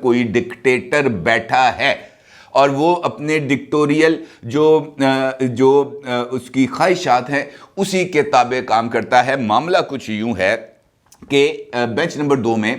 کوئی ڈکٹیٹر بیٹھا ہے اور وہ اپنے ڈکٹوریل جو اس کی خواہشات ہیں اسی کے تابع کام کرتا ہے۔ معاملہ کچھ یوں ہے کہ بینچ نمبر 2 میں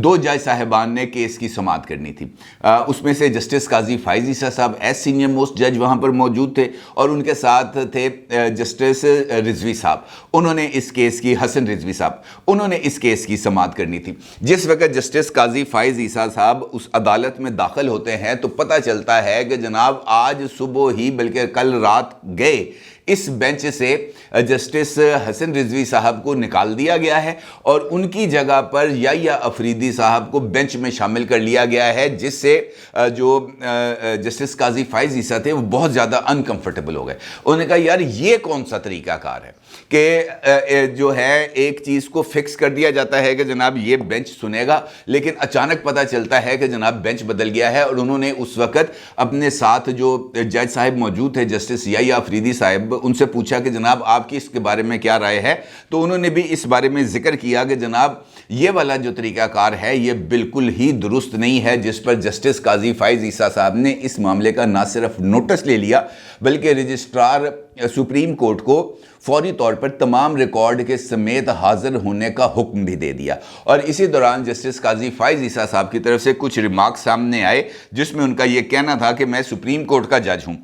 2 جج صاحبان نے کیس کی سماعت کرنی تھی۔ اس میں سے جسٹس قاضی فائز عیسیٰ صاحب ایز سینئر موسٹ جج وہاں پر موجود تھے، اور ان کے ساتھ تھے جسٹس رضوی صاحب، انہوں نے اس کیس کی حسن رضوی صاحب انہوں نے اس کیس کی سماعت کرنی تھی۔ جس وقت جسٹس قاضی فائز عیسیٰ صاحب اس عدالت میں داخل ہوتے ہیں تو پتہ چلتا ہے کہ جناب آج صبح ہی بلکہ کل رات گئے اس بینچ سے جسٹس حسن رضوی صاحب کو نکال دیا گیا ہے اور ان کی جگہ پر یحییٰ افریدی صاحب کو بینچ میں شامل کر لیا گیا ہے، جس سے جو جسٹس قاضی فائز عیسیٰ تھے وہ بہت زیادہ انکمفرٹیبل ہو گئے۔ انہوں نے کہا یار یہ کون سا طریقہ کار ہے کہ جو ہے ایک چیز کو فکس کر دیا جاتا ہے کہ جناب یہ بینچ سنے گا، لیکن اچانک پتہ چلتا ہے کہ جناب بینچ بدل گیا ہے۔ اور انہوں نے اس وقت اپنے ساتھ جو جج صاحب موجود تھے جسٹس یحییٰ افریدی صاحب، ان سے پوچھا کہ جناب آپ کی اس کے بارے میں کیا رائے ہے، تو انہوں نے بھی اس بارے میں ذکر کیا کہ جناب یہ والا جو طریقہ کار ہے یہ بالکل ہی درست نہیں ہے، جس پر جسٹس قاضی فائز عیسیٰ صاحب نے اس معاملے کا نہ صرف نوٹس لے لیا بلکہ رجسٹرار سپریم کورٹ کو فوری طور پر تمام ریکارڈ کے سمیت حاضر ہونے کا حکم بھی دے دیا۔ اور اسی دوران جسٹس قاضی فائز عیسیٰ صاحب کی طرف سے کچھ ریمارک سامنے آئے جس میں ان کا یہ کہنا تھا کہ میں سپریم کورٹ کا جج ہوں،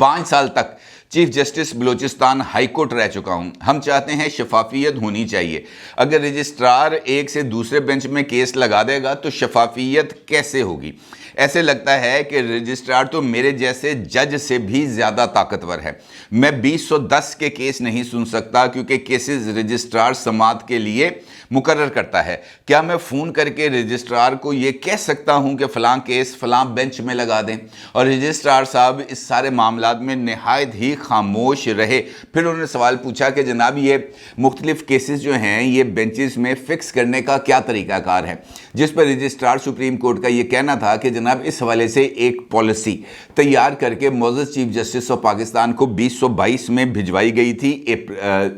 5 سال تک chief justice Balochistan high court رہ چکا ہوں، ہم چاہتے ہیں شفافیت ہونی چاہیے۔ اگر رجسٹرار ایک سے دوسرے بینچ میں کیس لگا دے گا تو شفافیت کیسے ہوگی؟ ایسے لگتا ہے کہ رجسٹرار تو میرے جیسے جج سے بھی زیادہ طاقتور ہے۔ میں 210 کے کیس نہیں سن سکتا کیونکہ کیسز رجسٹرار سماعت کے لیے مقرر کرتا ہے۔ کیا میں فون کر کے رجسٹرار کو یہ کہہ سکتا ہوں کہ فلاں کیس فلاں بینچ میں لگا دیں؟ اور رجسٹرار صاحب اس سارے معاملات میں نہایت ہی خاموش رہے۔ پھر انہوں نے سوال پوچھا کہ جناب یہ مختلف کیسز جو ہیں یہ بینچز میں فکس کرنے کا کیا طریقہ کار ہے؟ جس پر رجسٹرار سپریم کورٹ کا یہ کہنا تھا کہ جناب اس حوالے سے ایک پالیسی تیار کر کے معزز چیف جسٹس آف پاکستان کو 2022 میں بھجوائی گئی تھی،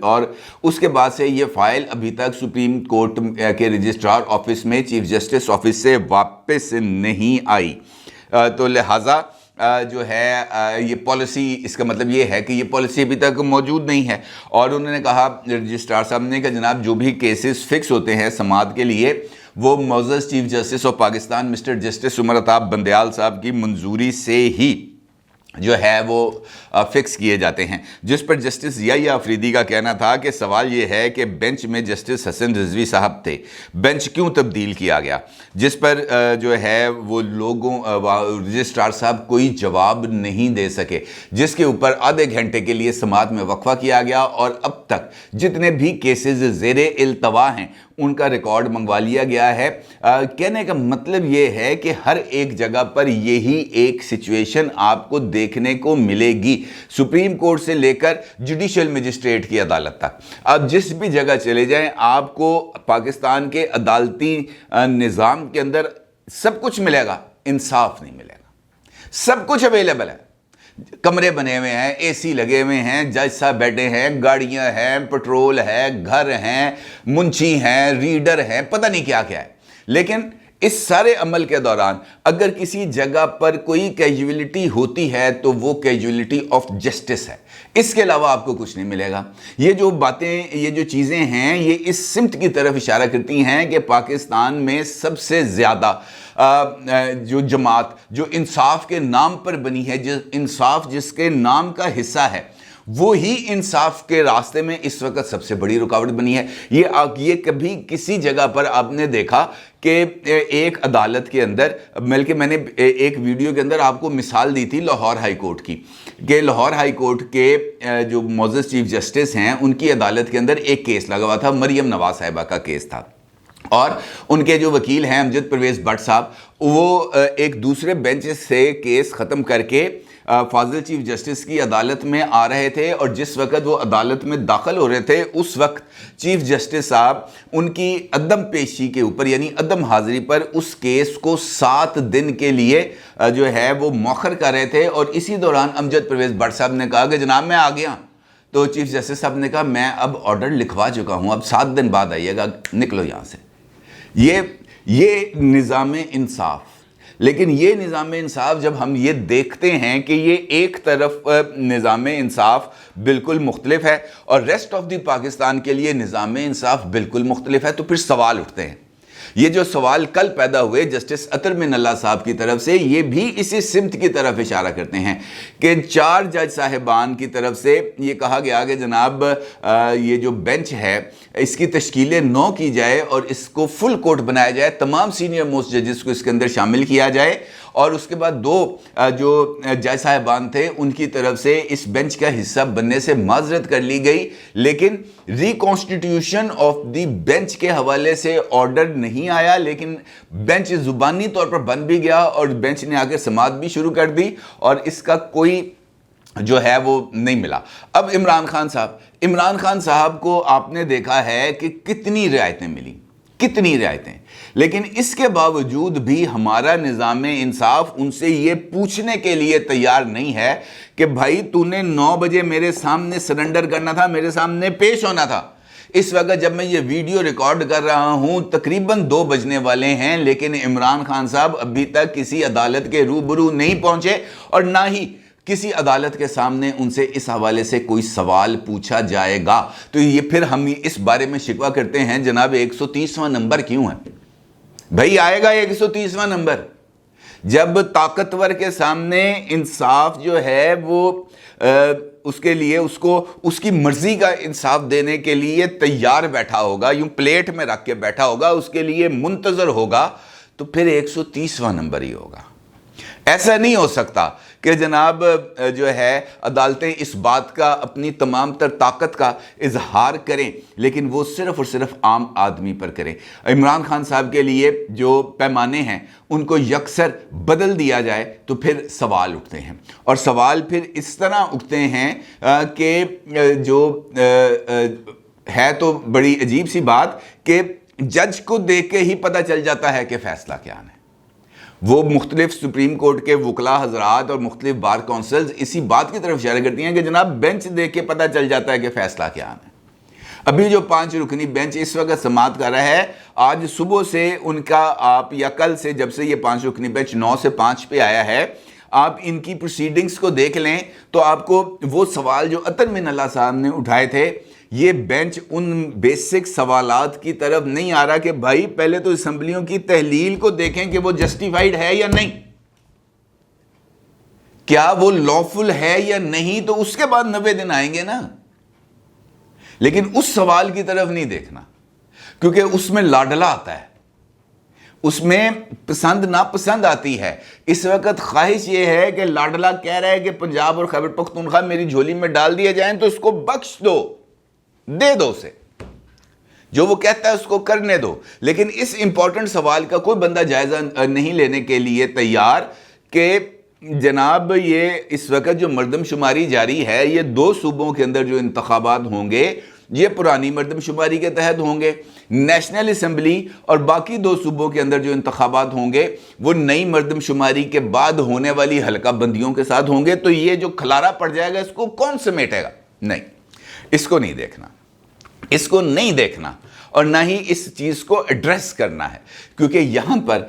اور اس کے بعد سے یہ فائل ابھی تک سپریم کورٹ کے رجسٹرار آفس میں چیف جسٹس آفس سے واپس نہیں آئی۔ تو لہٰذا جو ہے یہ پالیسی، اس کا مطلب یہ ہے کہ یہ پالیسی ابھی تک موجود نہیں ہے۔ اور انہوں نے کہا رجسٹرار صاحب نے کہ جناب جو بھی کیسز فکس ہوتے ہیں سماعت کے لیے وہ معزز chief justice of Pakistan mister justice Umar Ata Bandial صاحب کی منظوری سے ہی جو ہے وہ فکس کیے جاتے ہیں۔ جس پر جسٹس یحییٰ افریدی کا کہنا تھا کہ سوال یہ ہے کہ بینچ میں جسٹس حسن رضوی صاحب تھے، بینچ کیوں تبدیل کیا گیا؟ جس پر جو ہے وہ رجسٹرار صاحب کوئی جواب نہیں دے سکے، جس کے اوپر آدھے گھنٹے کے لیے سماعت میں وقفہ کیا گیا اور اب تک جتنے بھی کیسز زیر التوا ہیں ان کا ریکارڈ منگوا لیا گیا ہے۔ کہنے کا مطلب یہ ہے کہ ہر ایک جگہ پر یہی ایک سچویشن آپ کو دیکھنے کو ملے گی، سپریم کورٹ سے لے کر جوڈیشل مجسٹریٹ کی عدالت تک۔ آپ جس بھی جگہ چلے جائیں آپ کو پاکستان کے عدالتی نظام کے اندر سب کچھ ملے گا، انصاف نہیں ملے گا۔ سب کچھ اویلیبل ہے، کمرے بنے ہوئے ہیں، اے سی لگے ہوئے ہیں، جج صاحب بیٹھے ہیں، گاڑیاں ہیں، پٹرول ہے، گھر ہیں، منشی ہیں، ریڈر ہیں، پتہ نہیں کیا کیا ہے۔ لیکن اس سارے عمل کے دوران اگر کسی جگہ پر کوئی کیجویلٹی ہوتی ہے تو وہ کیجویلٹی آف جسٹس ہے، اس کے علاوہ آپ کو کچھ نہیں ملے گا۔ یہ جو باتیں، یہ جو چیزیں ہیں یہ اس سمت کی طرف اشارہ کرتی ہیں کہ پاکستان میں سب سے زیادہ جو جماعت جو انصاف کے نام پر بنی ہے، انصاف جس کے نام کا حصہ ہے، وہی انصاف کے راستے میں اس وقت سب سے بڑی رکاوٹ بنی ہے۔ یہ کبھی کسی جگہ پر آپ نے دیکھا کہ ایک عدالت کے اندر، بلکہ میں نے ایک ویڈیو کے اندر آپ کو مثال دی تھی لاہور ہائی کورٹ کی، کہ لاہور ہائی کورٹ کے جو معزز چیف جسٹس ہیں ان کی عدالت کے اندر ایک کیس لگا ہوا تھا، مریم نواز صاحبہ کا کیس تھا، اور ان کے جو وکیل ہیں امجد پرویز بٹ صاحب، وہ ایک دوسرے بینچ سے کیس ختم کر کے فاضل چیف جسٹس کی عدالت میں آ رہے تھے، اور جس وقت وہ عدالت میں داخل ہو رہے تھے اس وقت چیف جسٹس صاحب ان کی عدم پیشی کے اوپر یعنی عدم حاضری پر اس کیس کو 7 دن کے لیے جو ہے وہ مؤخر کر رہے تھے۔ اور اسی دوران امجد پرویز بٹ صاحب نے کہا کہ جناب میں آ گیا، تو چیف جسٹس صاحب نے کہا میں اب آرڈر لکھوا چکا ہوں، اب 7 دن بعد آئیے گا، نکلو یہاں سے۔ یہ نظام انصاف. لیکن یہ نظام انصاف جب ہم یہ دیکھتے ہیں کہ یہ ایک طرف نظام انصاف بالکل مختلف ہے اور ریسٹ آف دی پاکستان کے لیے نظام انصاف بالکل مختلف ہے، تو پھر سوال اٹھتے ہیں. یہ جو سوال کل پیدا ہوئے جسٹس عطر من اللہ صاحب کی طرف سے، یہ بھی اسی سمت کی طرف اشارہ کرتے ہیں کہ 4 جج صاحبان کی طرف سے یہ کہا گیا کہ جناب یہ جو بینچ ہے اس کی تشکیل 9 کی جائے اور اس کو فل کورٹ بنایا جائے، تمام سینئر موسٹ ججز کو اس کے اندر شامل کیا جائے، اور اس کے بعد 2 جو جج صاحبان تھے ان کی طرف سے اس بینچ کا حصہ بننے سے معذرت کر لی گئی، لیکن ریکانسٹیٹیوشن آف دی بینچ کے حوالے سے آرڈر نہیں آیا، لیکن بینچ زبانی طور پر بن بھی گیا اور بینچ نے آگے سماعت بھی شروع کر دی اور اس کا کوئی جو ہے وہ نہیں ملا. اب عمران خان صاحب کو آپ نے دیکھا ہے کہ کتنی رعایتیں ملی، کتنی رعایتیں، لیکن اس کے باوجود بھی ہمارا نظام انصاف ان سے یہ پوچھنے کے لیے تیار نہیں ہے کہ بھائی تو نے 9 بجے میرے سامنے سرنڈر کرنا تھا، میرے سامنے پیش ہونا تھا. اس وقت جب میں یہ ویڈیو ریکارڈ کر رہا ہوں تقریباً 2 بجنے والے ہیں، لیکن عمران خان صاحب ابھی تک کسی عدالت کے روبرو نہیں پہنچے اور نہ ہی کسی عدالت کے سامنے ان سے اس حوالے سے کوئی سوال پوچھا جائے گا. تو یہ پھر ہم اس بارے میں شکوہ کرتے ہیں جناب 130واں نمبر کیوں ہے؟ بھائی آئے گا 130واں نمبر جب طاقتور کے سامنے انصاف جو ہے وہ اس کے لیے اس کی مرضی کا انصاف دینے کے لیے تیار بیٹھا ہوگا، یوں پلیٹ میں رکھ کے بیٹھا ہوگا، اس کے لیے منتظر ہوگا، تو پھر 130واں نمبر ہی ہوگا. ایسا نہیں ہو سکتا کہ جناب جو ہے عدالتیں اس بات کا اپنی تمام تر طاقت کا اظہار کریں لیکن وہ صرف اور صرف عام آدمی پر کریں. عمران خان صاحب کے لیے جو پیمانے ہیں ان کو یکسر بدل دیا جائے تو پھر سوال اٹھتے ہیں، اور سوال پھر اس طرح اٹھتے ہیں کہ جو ہے تو بڑی عجیب سی بات کہ جج کو دیکھ کے ہی پتہ چل جاتا ہے کہ فیصلہ کیا ہے. وہ مختلف سپریم کورٹ کے وکلاء حضرات اور مختلف بار کونسلز اسی بات کی طرف اشارہ کرتی ہیں کہ جناب بینچ دیکھ کے پتہ چل جاتا ہے کہ فیصلہ کیا ہے. ابھی جو 5 رکنی بینچ اس وقت سماعت کر رہا ہے، آج صبح سے ان کا آپ یا کل سے جب سے یہ 5 رکنی بینچ 9 سے 5 پہ آیا ہے، آپ ان کی پروسیڈنگز کو دیکھ لیں تو آپ کو وہ سوال جو عطر من اللہ صاحب نے اٹھائے تھے، یہ بینچ ان بیسک سوالات کی طرف نہیں آ رہا کہ بھائی پہلے تو اسمبلیوں کی تحلیل کو دیکھیں کہ وہ جسٹیفائیڈ ہے یا نہیں، کیا وہ لافل ہے یا نہیں، تو اس کے بعد 90 دن آئیں گے نا. لیکن اس سوال کی طرف نہیں دیکھنا کیونکہ اس میں لاڈلا آتا ہے، اس میں پسند ناپسند آتی ہے. اس وقت خواہش یہ ہے کہ لاڈلا کہہ رہا ہے کہ پنجاب اور خیبر پختونخوا میری جھولی میں ڈال دیے جائیں تو اس کو بخش دو، دے دو اسے، جو وہ کہتا ہے اس کو کرنے دو. لیکن اس امپورٹنٹ سوال کا کوئی بندہ جائزہ نہیں لینے کے لیے تیار کہ جناب یہ اس وقت جو مردم شماری جاری ہے، یہ 2 صوبوں کے اندر جو انتخابات ہوں گے یہ پرانی مردم شماری کے تحت ہوں گے. نیشنل اسمبلی اور باقی 2 صوبوں کے اندر جو انتخابات ہوں گے وہ نئی مردم شماری کے بعد ہونے والی حلقہ بندیوں کے ساتھ ہوں گے. تو یہ جو کھلارا پڑ جائے گا اس کو کون سمیٹے گا؟ نہیں، اس کو نہیں دیکھنا، اس کو نہیں دیکھنا اور نہ ہی اس چیز کو ایڈریس کرنا ہے. کیونکہ یہاں پر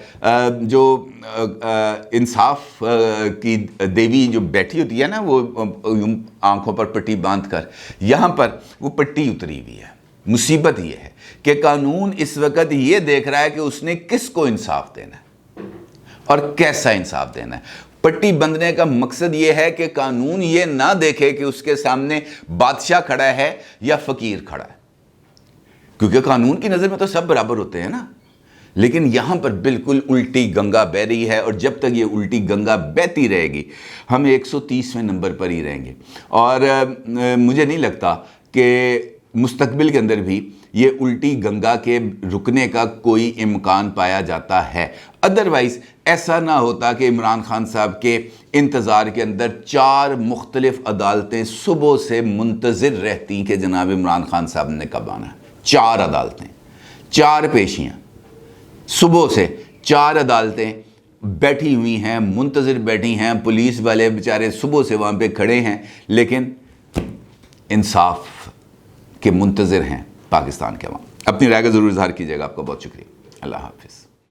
جو انصاف کی دیوی جو بیٹھی ہوتی ہے نا، وہ آنکھوں پر پٹی باندھ کر، یہاں پر وہ پٹی اتری ہوئی ہے. مصیبت یہ ہے کہ قانون اس وقت یہ دیکھ رہا ہے کہ اس نے کس کو انصاف دینا ہے اور کیسا انصاف دینا ہے. پٹی بندھنے کا مقصد یہ ہے کہ قانون یہ نہ دیکھے کہ اس کے سامنے بادشاہ کھڑا ہے یا فقیر کھڑا ہے، کیونکہ قانون کی نظر میں تو سب برابر ہوتے ہیں نا. لیکن یہاں پر بالکل الٹی گنگا بہہ رہی ہے، اور جب تک یہ الٹی گنگا بہتی رہے گی ہم 130ویں نمبر پر ہی رہیں گے. اور مجھے نہیں لگتا کہ مستقبل کے اندر بھی یہ الٹی گنگا کے رکنے کا کوئی امکان پایا جاتا ہے. ادروائز ایسا نہ ہوتا کہ عمران خان صاحب کے انتظار کے اندر 4 مختلف عدالتیں صبح سے منتظر رہتی کہ جناب عمران خان صاحب نے کب آنا ہے. 4 عدالتیں، 4 پیشیاں، صبح سے 4 عدالتیں بیٹھی ہوئی ہیں، منتظر بیٹھی ہیں. پولیس والے بیچارے صبح سے وہاں پہ کھڑے ہیں لیکن انصاف کے منتظر ہیں پاکستان کے عوام. اپنی رائے کا ضرور اظہار کیجیے گا. آپ کا بہت شکریہ. اللہ حافظ.